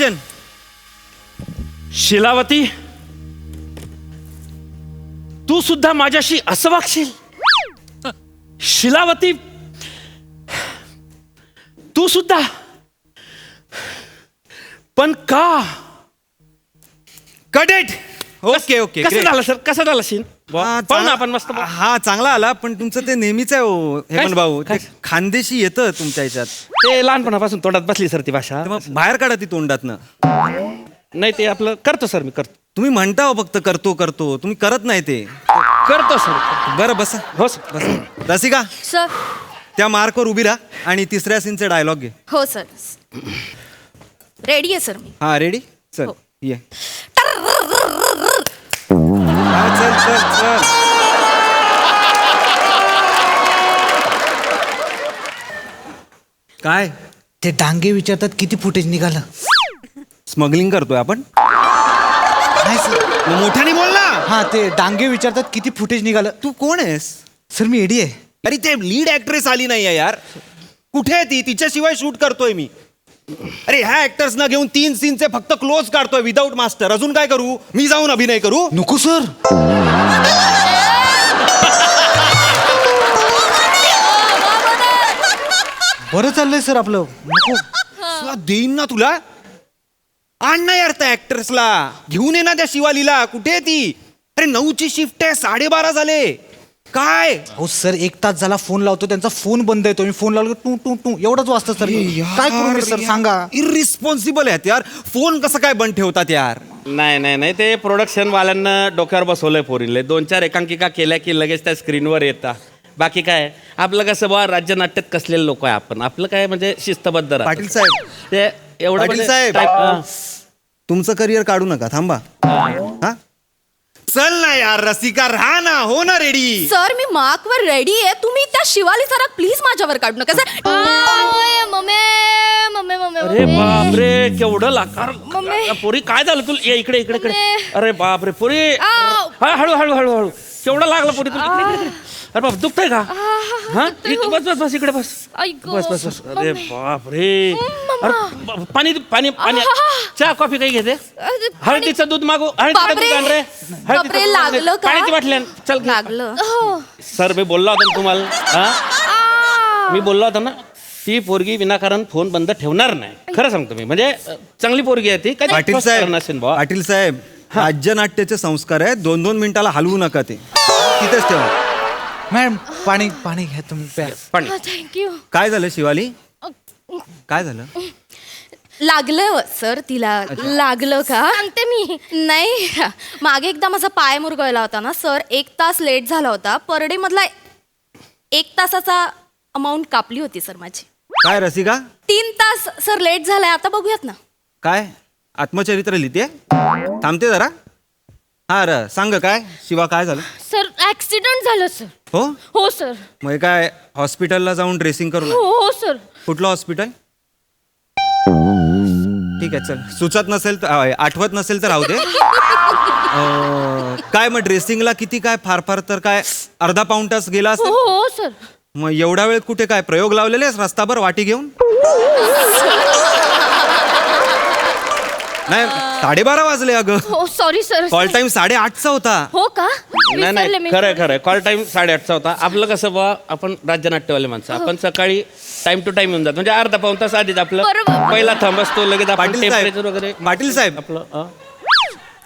Action. Shilavati, तू सुद्धा माझ्याशी असं वागशील? शिलावती, तू सुद्धा? पण का? Cut it. Okay okay. कसं झालं सर? कसं झालं सीन? पाहू ना आपण मस्त. हा चांगला आला, पण तुमचं ते नेहमीच आहे हो हेमंत भाऊ. काय? ते खानदेशी येतं तुमच्या ह्याच्यात. ते लहानपणापासून तोंडात बसली सर ती भाषा. तर मग बाहेर काढा ती तोंडातनं. नाही ते आपलं करतो सर, मी करतो. तुम्ही म्हणता हो फक्त करतो करतो, तुम्ही करत नाही ते. करतो सर. बरं बसा. हो सर. बसा. रसिका, सर. त्या मार्कवर उभी राहा आणि तिसऱ्या सीनचे डायलॉग घे. हो सर. रेडी आहे सर मी. हा रेडी. चल हो. ये. हा, चल चल चल. काय ते डांगे विचारतात किती फुटेज निघालं. स्मगलिंग करतोय आपण? नाही सर. मग मोठ्याने बोल ना. हा ते डांगे विचारतात किती फुटेज निघालं. तू कोण आहेस? सर मी एडी आहे. अरे ते लीड ऍक्ट्रेस आली नाहीये यार. कुठे आहे ती? तिच्याशिवाय शूट करतोय मी. अरे ह्या ऍक्टर्स ना घेऊन 3 सीनचे फक्त क्लोज काढतोय विदाऊट मास्टर. अजून काय करू? मी जाऊन अभिनय करू? नको सर. बरं चाललंय सर आपलं. नको. तुला देईन ना तुला. आण ना यार त्या ऍक्ट्रेसला. घेऊन ये ना त्या शिवालीला. कुठे आहे ती? अरे 9ची शिफ्ट आहे, 12:30 झाले. काय हो सर 1 तास झाला फोन लावतो, त्यांचा फोन बंद येतो. मी फोन लावलो टू टू टू एवढंच वाजतं सर. काय करू मी सर सांगा. इररिस्पॉन्सिबल आहेत यार. फोन कसं काय बंद ठेवतात यार? नाही नाही नाही, ते प्रोडक्शन वाल्यांना डोक्यावर बसवलंय पोरीले. 2-4 एकांकिका केल्या की लगेच त्या स्क्रीनवर येतात. बाकी काय आपलं कसं बा, राज्य नाट्यात कसलेले लोक आहे आपण. आपलं काय म्हणजे शिस्तबद्ध राहतं. पाटील साहेब, ते एवढं पाटील म्हणजे साहेब. टाईप- तुमचं करिअर काढू नका, थांबा. हा चल ना यार रसिका, राहा ना. हो ना रेडी. सर मी मार्कवर रेडी आहे. तुम्ही त्या शिवाली सर प्लीज माझ्यावर काढू नका सर. Mummy mummy mummy. अरे बापरे, केवढं लाकार. मम्मी. पोरी काय झालं तुला? इकडे इकडे इकडे. मम्मी. अरे बापरे पोरी. आव. हा, हळू हळू हळू हळू. केवढं लागलं पोरी तुला? इकडे, इकडे, इकडे. अरे बाप, दुखतंय का? हा बस बस बस इकडे बस. बस बस बस. अरे बापरे. अरे पाणी पाणी पाणी. चहा कॉफी काही घेते? हळदीचं दूध मागू. हळदीचं दूध आण रे. बापरे, लागलं का? पाण्याची बाटली आण. चल घे. लागलं. सर मी बोललो होतो ना तुम्हाला. हा मी बोललो होतो ना, ती पोरगी विनाकारण फोन बंद ठेवणार नाही. खरं सांगतो मी. म्हणजे चांगली पोरगी आहे ती. कधी पाटील फर्स्ट साहेब, करणार नसेल बुवा. पाटील साहेब, राज्य नाट्याचे संस्कार आहेत. 2-2 मिनिटाला हलवू नका ते. तिथेच ठेवा. मॅडम पाणी पाणी घ्या तुम्ही प्या. पाणी. थँक्यू. काय झालं शिवाली? काय झालं? लागलं सर तिला. लागलं का? सांगते मी. नाही, मागे एकदा माझा पाय मुरगळला होता ना सर. 1 तास लेट झाला होता. पर डे मधला 1 तासाचा अमाऊंट कापली होती सर माझी. काय रसिका? 3 तास सर लेट झालाय. आता बघूयात ना. काय आत्मचरित्र लिहिते? थांबते जरा. हा र सांग काय शिवा, काय झालं? सर ऍक्सिडेंट झालं सर. हो हो सर. मग हे काय हॉस्पिटलला जाऊन ड्रेसिंग करून? हो हो सर. कुठलं हॉस्पिटल? ठीक आहे चल. सुचत नसेल तर, आठवत नसेल तर राहू दे. काय मग ड्रेसिंगला किती काय? फार फार तर काय अर्धा पाऊण तास गेला हो असेल. हो सर. मग एवढा वेळ कुठे काय प्रयोग लावलेले आहेस रस्ताभर वाटी घेऊन? नाही 12:30 वाजले अगं. हो सॉरी सर. कॉल टाइम 8:30चा होता. हो का? नाही विसरले नाही मी. खरं खरं. कॉल टाइम 8:30चा होता. आपलं कसं बुवा, आपण राज्य नाट्यवाले माणसं. आपण सकाळी टाइम टू टाइम येऊन जातो. म्हणजे अर्धा पाऊण तास आधीच आपलं बरोबर. पहिला थंब असतो. लगेच आपण पाटील टेम्परेचर साहेब, वगैरे. पाटील साहेब.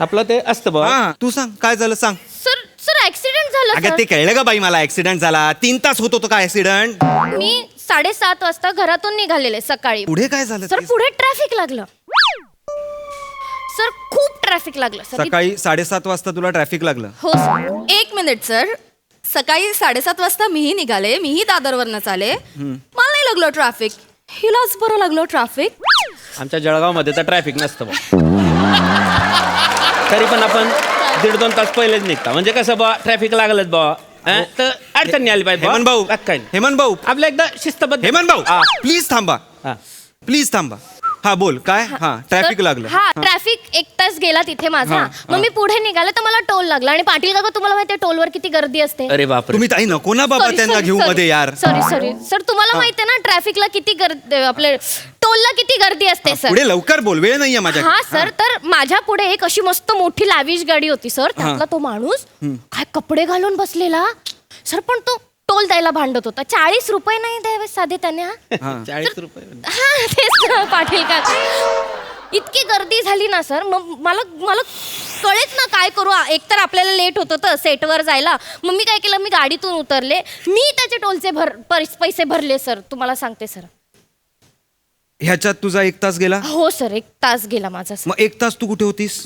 आपलं ते असतं बुवा. हा तू सांग काय झालं सांग. सर सर ऍक्सिडेंट झालं अगं ते सर. कळलं का बाई मला? ऍक्सिडेंट झाला. 3 तास होत होतो का ऍक्सिडेंट? मी 7:30 वाजता घरातून निघालेले सकाळी. पुढे काय झालं? सर पुढे ट्रॅफिक लागलं. सर खूप ट्रॅफिक लागलं सर. सकाळी 7:30 वाजता तुला ट्रॅफिक लागलं? हो सर. 1 minute sir. सकाळी 7:30 वाजता मीही निघाले. मीही दादरवरनं चाले. मला नाही लागलं ट्रॅफिक. हिलाच बरं लागलं ट्रॅफिक. आमच्या जळगावमध्ये तर ट्रॅफिक नसतं बुवा. तरी पण आपण 1.5-2 तास पहिलेच निघता. म्हणजे कसं बुवा, ट्रॅफिक लागलंच बुवा. तर अडचण नाही आली पाहिजे बुवा. हेमंत भाऊ, बाकी काही नाही. हेमंत भाऊ, आपलं एकदा शिस्तबद्ध. हेमंत भाऊ हा. प्लीज थांबा. हा. प्लीज थांबा. हा बोल काय हा ट्रॅफिक तर- लागलं हा ट्रॅफिक 1 तास गेला तिथे माझा हा, मग मी पुढे निघाले तर मला टोल लागला आणि पाटील काका तुम्हाला माहितीये टोलवर किती गर्दी असते अरे बापरे. तुम्ही ताई नको ना बाबा त्यांना घेऊ मध्ये यार सॉरी सर तुम्हाला माहितीये ना ट्रॅफिकला किती गर्दी आपले टोलला किती गर्दी असते सर पुढे लवकर बोल वेळ नाहीये माझ्या हा सर तर माझ्या पुढे एक अशी मस्त मोठी लाविश गाडी होती सर त्यातला तो माणूस काय कपडे घालून बसलेला सर पण तो टोल द्यायला भांडत होता 40 रुपये नाही द्यावे साधे त्याने हा 40 रुपये. हा तेच ना, पाटील का इतकी गर्दी झाली ना सर मग मला मला कळेच ना काय करू एकतर आपल्याला लेट होत होतं सेटवर जायला मग मी काय केलं मी गाडीतून उतरले मी त्याचे टोलचे पैसे भरले सर तुम्हाला सांगते सर ह्याच्यात तुझा 1 तास गेला हो सर 1 तास गेला माझा सर मग 1 तास तू कुठे होतीस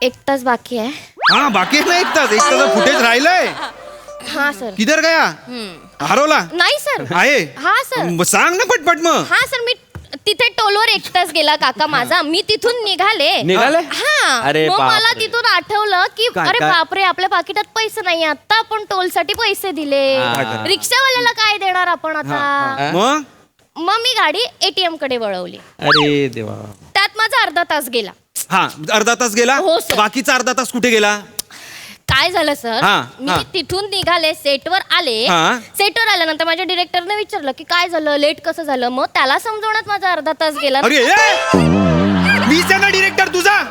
1 तास बाकी आहे हा बाकी आहे ना 1 तास 1 तास फुटेज राहिलंय हा सर किधर गया हरवला नाही सर आहे हा सर मग सांग ना पटपट मग हा सर मी तिथे टोलवर 1 तास गेला काका माझा मी तिथून निघाले निघाले? हा अरे मग मला बापरे. तिथून आठवलं की काय- अरे काय? बापरे आपल्या पाकिटात पैसे नाही आता आपण टोलसाठी पैसे दिले हा. रिक्षावाल्याला काय देणार आपण आता मग मग मी गाडी ATM कडे वळवली अरे देवा. त्यात माझा अर्धा तास गेला हा अर्धा तास गेला हो, सर. बाकीचा अर्धा तास कुठे गेला काय झालं सर हा, मी हा. तिथून निघाले सेटवर आले हा. सेटवर आल्यानंतर माझ्या डिरेक्टरने विचारलं की काय झालं लेट कसं झालं मग त्याला समजवण्यात माझा अर्धा तास गेला अरे ए! मीच आहे ना डिरेक्टर तुझा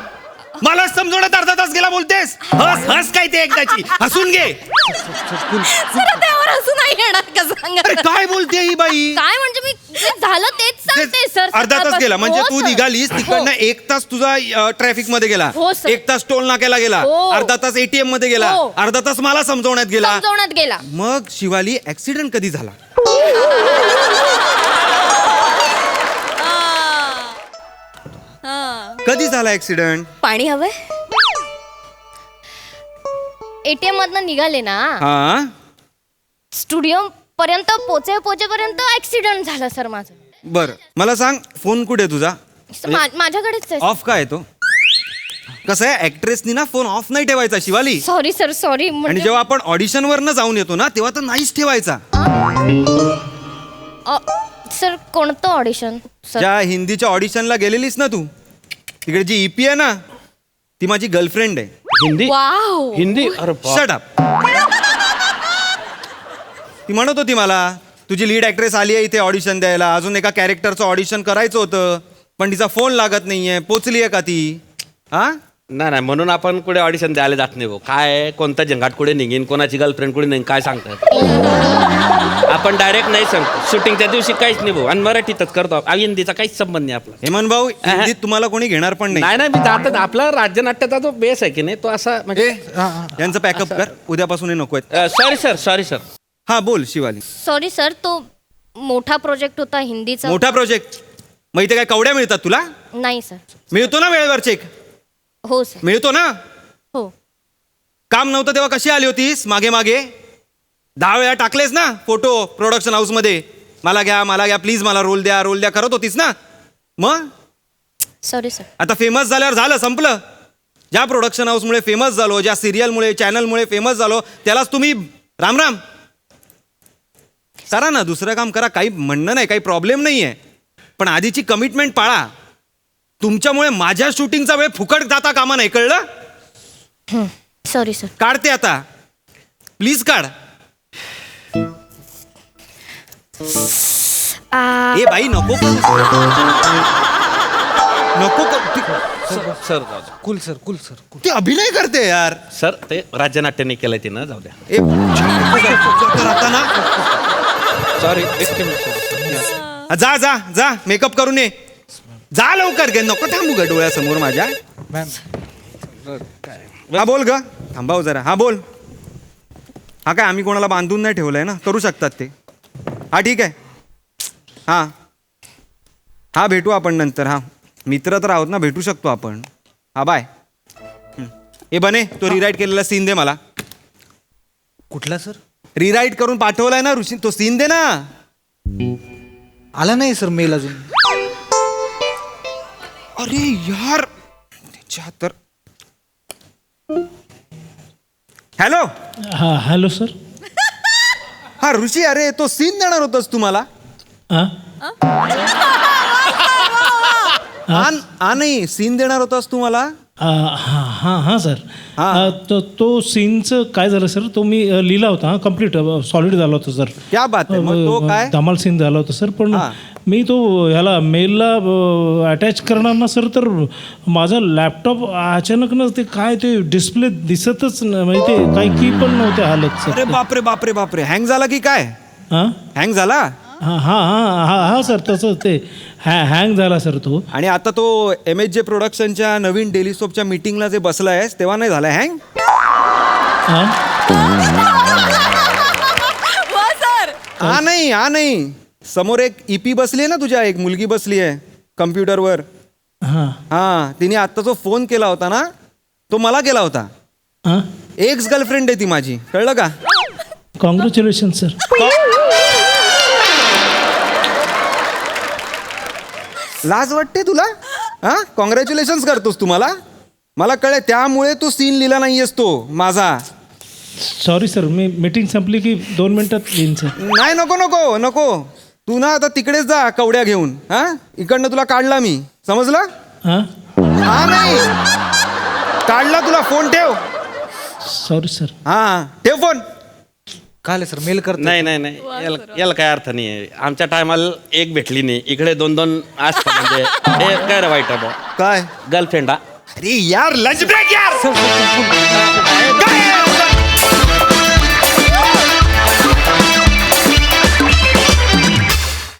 मला समजवण्यात अर्धा तास गेला बोलतेस हस हस काय ते एकदाची हसून घे सर त्यावर असं नाही येणार का सांगा अरे काय बोलते ही बाई काय म्हणजे मी जे झालं तेच सांगते सर अर्धा तास गेला म्हणजे हो, तू सर. निघालीस तिकडनं 1 तास तुझा ट्रॅफिक मध्ये गेला हो, सर. 1 तास टोल नाक्याला गेला हो. अर्धा तास ATM मध्ये गेला हो. अर्धा तास मला समजवण्यात गेला समजवण्यात गेला मग शिवाली ऍक्सिडेंट कधी झाला कधी झाला ऍक्सिडेंट पाणी हवंय ATM मधनं निघाले ना हा स्टुडिओ पर्यंत पोचेपर्यंत ऍक्सिडेंट झालं सर माझं बर मला सांग फोन कुठे आहे तुझा माझ्याकडेच आहे ऑफ काय आहे तो कसं आहे ऍक्ट्रेसनी ना फोन ऑफ नाही ठेवायचा शिवाली सॉरी सर सॉरी आणि म्हणजे जेव्हा आपण ऑडिशन वर जाऊन येतो ना तेव्हा तर नाहीच ठेवायचा सर कोणतं ऑडिशन सर ज्या हिंदीच्या ऑडिशनला गेलेलीस ना तू तिकडे जी EP आहे ना ती माझी गर्लफ्रेंड आहे हिंदी वाव हिंदी अरे बाप. शट अप ती म्हणत होती मला तुझी लीड ऍक्ट्रेस आली आहे इथे ऑडिशन द्यायला अजून एका कॅरेक्टरचं ऑडिशन करायचं होतं पण तिचा फोन लागत नाहीये पोचली आहे का ती हा नाही म्हणून आपण कुठे ऑडिशन द्यायला जात नाही भाऊ काय कोणता जंगाट कुठे निघीन कोणाची गर्लफ्रेंड कुठे निघीन काय सांगतात आपण डायरेक्ट नाही सांगतो शूटिंगच्या दिवशी काहीच नाही भाऊ आणि मराठीतच करतो हिंदीचा काहीच संबंध नाही आपला हेमंत भाऊ हिंदीत तुम्हाला कोणी घेणार पण नाही नाही मी जातात आपला राज्यनाट्याचा जो बेस आहे की नाही तो असा म्हणजे यांचं पॅकअप कर उद्यापासून हे नको सॉरी सर हा बोल शिवाली सॉरी सर तो मोठा प्रोजेक्ट होता हिंदीचा मोठा प्रोजेक्ट मग इथे काय कवड्या मिळतात तुला नाही सर मिळतो ना वेळेवर चेक हो सर मिळतो ना हो काम नव्हतं तेव्हा कशी आली होतीस मागे 10 वेळा टाकलेस ना फोटो प्रोडक्शन हाऊस मध्ये मला घ्या प्लीज मला रोल द्या करत होतीस ना मग सॉरी सर आता फेमस झाल्यावर झालं संपलं ज्या प्रोडक्शन हाऊसमुळे फेमस झालो ज्या सिरियलमुळे चॅनलमुळे फेमस झालो त्यालाच तुम्ही राम करा ना दुसरं काम करा काही म्हणणं नाही काही प्रॉब्लेम नाही आहे पण आधीची कमिटमेंट पाळा तुमच्यामुळे माझ्या शूटिंगचा वेळ फुकट जाता कामा नाही कळलं सॉरी सर काढते आता प्लीज काढ ए बाई नको सर कुल सर ती अभिनय करते यार सर ते राज्यनाट्याने केलंय तिनं जाऊ द्या ए आता ना सॉरी जा जा जा मेकअप करून ये जा लवकर गे नको थांबू ग डोळ्यासमोर माझ्या हा बोल ग थांबाव जरा हा बोल हा काय आम्ही कोणाला बांधून नाही ठेवलंय ना करू शकतात ते हा ठीक आहे हा भेटू आपण नंतर हा मित्र तर आहोत ना भेटू शकतो आपण हा बाय ए बने तो रिराईट केलेला सीन दे मला कुठला सर रिराईट करून पाठवलाय ना ऋषी तो सीन दे ना आला नाही सर मेल अजून अरे यार त्याच्या तर हॅलो हा हॅलो सर हा ऋषी अरे तो सीन देणार होतास तुम्हाला हां नाही सीन देणार होतास तू मला. हां सर. हां. तो सीनचं काय झालं सर, तो मी लिहिला होता, कम्प्लीट सॉलिड झाला होता सर. क्या बात आहे. मग तो काय? धमाल सीन झाला होता सर. पण हां. मी तो ह्याला मेलला अटॅच करणार ना सर, तर माझा लॅपटॉप अचानक ते काय ते डिस्प्ले दिसतच म्हणजे ते काही की पण नव्हते हालत सर. अरे बापरे बापरे बापरे, हँग झाला की काय? हां हँग झाला. हां सर, तसं ते हँग झाला सर तो. आणि आता तो MHJ प्रोडक्शनच्या नवीन डेली सोपच्या मीटिंगला जे बसलायस तेव्हा नाही झालाय हँग? हां हा नाही समोर एक EP बसली आहे ना तुझ्या, एक मुलगी बसली आहे कम्प्युटरवर. हां हा, तिने आता जो फोन केला होता ना तो मला केला होता. हां एक्स गर्लफ्रेंड आहे ती माझी, कळलं का? Congratulation sir. लाज वाटते तुला? हा, कॉंग्रॅच्युलेशन करतोस तू मला? मला कळलं, त्यामुळे तू सीन लिहिला नाहीयेस तो माझा. सॉरी सर, मी मीटिंग संपली की 2 मिनिटात येईन सर. नाही, नको तू ना आता तिकडेच जा कवड्या घेऊन. हा, इकडनं तुला काढला मी, समजलं? हां हा नाही, काढला तुला. फोन ठेव. Sorry sir. हा ठेव फोन. काय सर मेल करतो? नाही याला काय अर्थ नाही आहे. आमच्या टायमाला एक भेटली नाही, इकडे 2-2 असतं म्हणजे हे काय रे वाईट आहे काय? गर्लफ्रेंड. अरे यार, लंच ब्रेक यार. काय?